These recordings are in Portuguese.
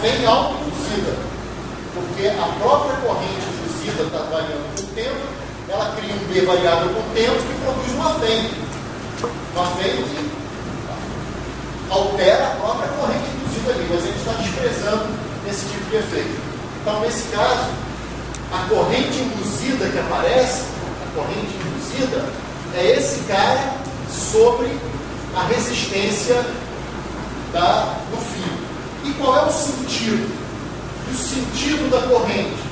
FEM autoinduzida, porque a própria corrente induzida está variando com o tempo, ela cria um B variável com o tempo que produz uma FEM. Uma FEM que altera a própria corrente induzida ali, mas a gente está desprezando esse tipo de efeito. Então, nesse caso, a corrente induzida que aparece, a corrente induzida, é esse cara sobre a resistência do fio. E qual é o sentido? O sentido da corrente.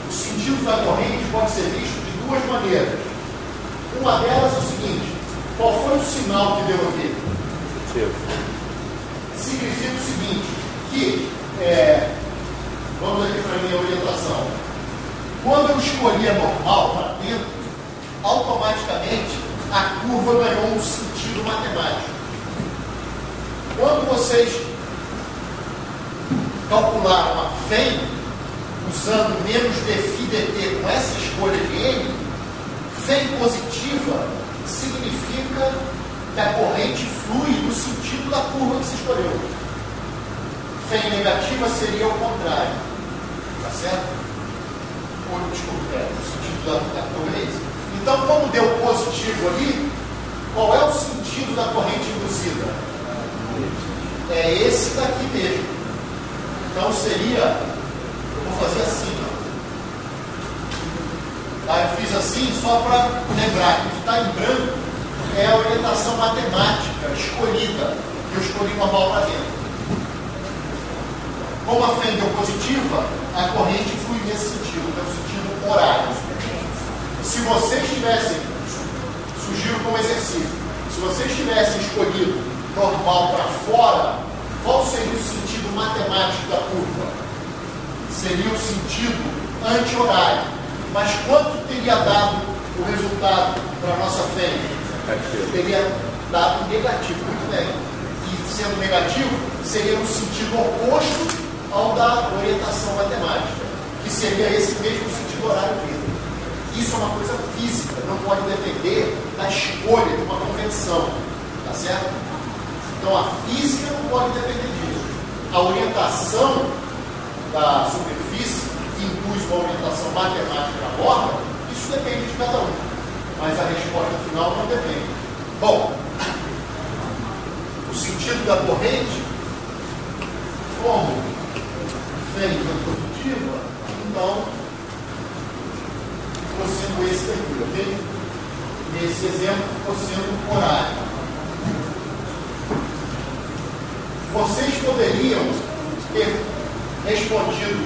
O sentido da corrente pode ser visto de duas maneiras. Uma delas é o seguinte: qual foi o sinal que deu aqui? Significa o seguinte, que, vamos aqui para a minha orientação. Quando eu escolhi a normal para dentro, automaticamente a curva ganhou um sentido matemático. Quando vocês calcularam a FEM, usando menos dφ dt com essa escolha de n, FEM positiva significa que a corrente flui no sentido da curva que se escolheu. FEM negativa seria o contrário. Tá certo? Desculpa, o sentido da curva é esse. Então, como deu positivo ali, qual é o sentido da corrente induzida? É esse daqui mesmo. Então seria, eu vou fazer assim, ó. Tá? Eu fiz assim só para lembrar que o que está em branco é a orientação matemática escolhida, que eu escolhi com a bola para dentro. Como a FEM deu positiva, a corrente flui nesse sentido, que é o sentido horário. Se vocês tivessem, sugiro como exercício, se vocês tivessem escolhido normal para fora, qual seria o sentido matemático da curva? Seria o sentido anti-horário. Mas quanto teria dado o resultado para a nossa FEM? Teria dado negativo, muito bem. E sendo negativo, seria no sentido oposto ao da orientação matemática, que seria esse mesmo sentido horário vida. Isso é uma coisa física, não pode depender da escolha de uma convenção, tá certo? Então a física não pode depender disso. A orientação da superfície, que induz uma orientação matemática na borda, isso depende de cada um, mas a resposta final não depende. Bom, o sentido da corrente, como FEM é positiva, então ficou sendo esse daqui, ok? Nesse exemplo ficou sendo horário. Vocês poderiam ter respondido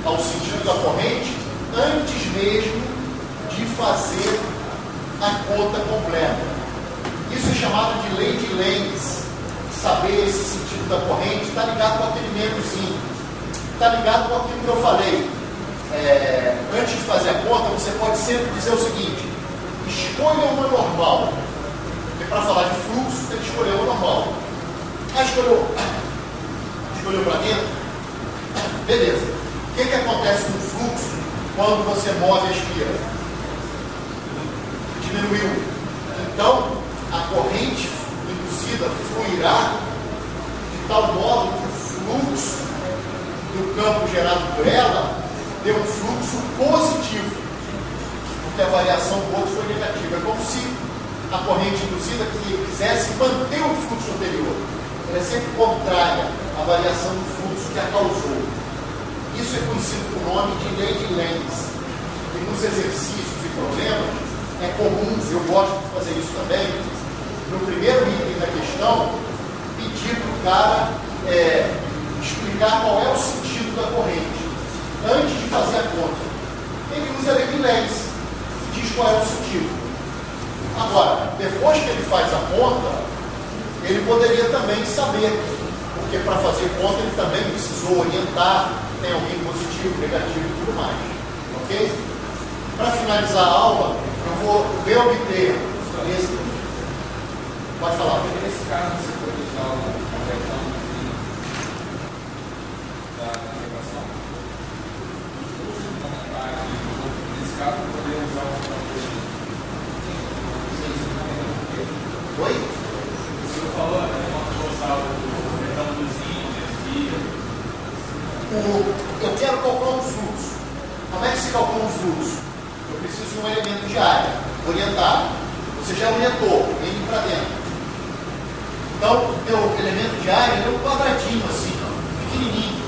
ao sentido da corrente antes mesmo de fazer a conta completa. Isso é chamado de lei de Lenz. Saber esse sentido da corrente está ligado com aquele menoszinho. Está ligado com aquilo que eu falei. Antes de fazer a conta, você pode sempre dizer o seguinte: escolha uma normal. Porque para falar de fluxo, tem que escolher uma normal. Escolheu para dentro? Beleza. O que acontece com o fluxo quando você move a esfera? Diminuiu. Então, a corrente induzida fluirá de tal modo que o fluxo do campo gerado por ela deu um fluxo positivo, porque a variação do outro foi negativa. É como se a corrente induzida quisesse manter o fluxo anterior. Ela é sempre contrária à variação do fluxo que a causou. Isso é conhecido por nome de lei de Lenz. E nos exercícios e problemas é comum, eu gosto de fazer isso também, no primeiro item da questão, pedir para o cara explicar qual é o sentido da corrente antes de fazer a conta. Ele usa a lei de Lenz e diz qual é o sentido. Agora, depois que ele faz a conta, ele poderia também saber, porque para fazer conta ele também precisou orientar, tem alguém positivo, negativo e tudo mais. Ok? Para finalizar a aula, eu vou reobter esse. Pode falar. Nesse caso, você pode usar uma conversão da integração? Nesse caso, eu poderia usar uma conversão. Oi? Você falou, né? Uma forçada eu quero calcular um fluxo. Como é que se calcula um fluxo? Eu preciso de um elemento de área orientado. Você já orientou, ele para dentro. Então, o meu elemento de área é um quadradinho assim, ó, pequenininho.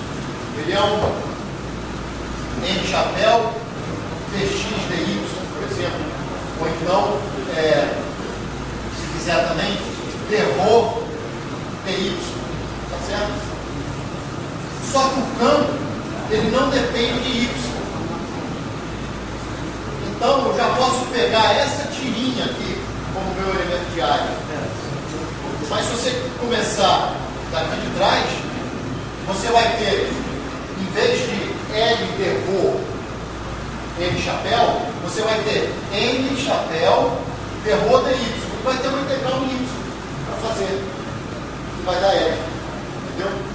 Ele é um M chapéu, Tx dy, por exemplo. Ou então, se quiser também, Rho dy. Tá certo? Só que o campo, ele não depende de y. Então, eu já posso pegar essa tirinha aqui como meu elemento de área. Mas se você começar daqui de trás, você vai ter, em vez de L de Rho, M chapéu, você vai ter M chapéu de Rho dy. E vai ter uma integral em y para fazer. E vai dar L. Entendeu?